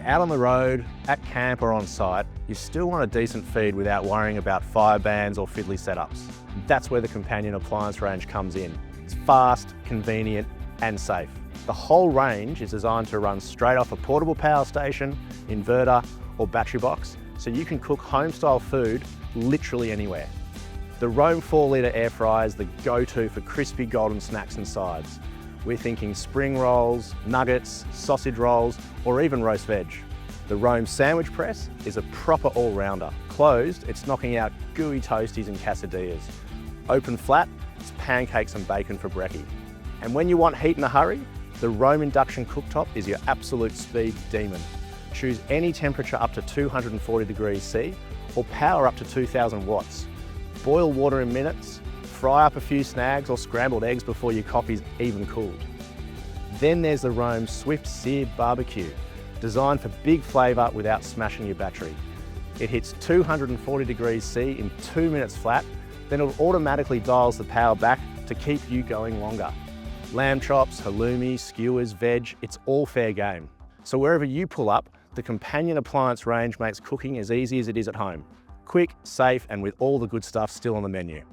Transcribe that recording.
out on the road, at camp or on site, you still want a decent feed without worrying about fire bans or fiddly setups. That's where the companion appliance range comes in. It's fast, convenient and safe. The whole range is designed to run straight off a portable power station, inverter or battery box, so you can cook home-style food literally anywhere. The Roam 4-litre air fryer is the go-to for crispy golden snacks and sides. We're thinking spring rolls, nuggets, sausage rolls, or even roast veg. The Roam sandwich press is a proper all-rounder. Closed, it's knocking out gooey toasties and quesadillas. Open flat, it's pancakes and bacon for brekkie. And when you want heat in a hurry, the Roam Induction Cooktop is your absolute speed demon. Choose any temperature up to 240 degrees C or power up to 2000 watts. Boil water in minutes, fry up a few snags or scrambled eggs before your coffee's even cooled. Then there's the Roam Swift Sear BBQ, designed for big flavour without smashing your battery. It hits 240 degrees C in 2 minutes flat, then it automatically dials the power back to keep you going longer. Lamb chops, halloumi, skewers, veg, it's all fair game. So wherever you pull up, the companion appliance range makes cooking as easy as it is at home. Quick, safe, and with all the good stuff still on the menu.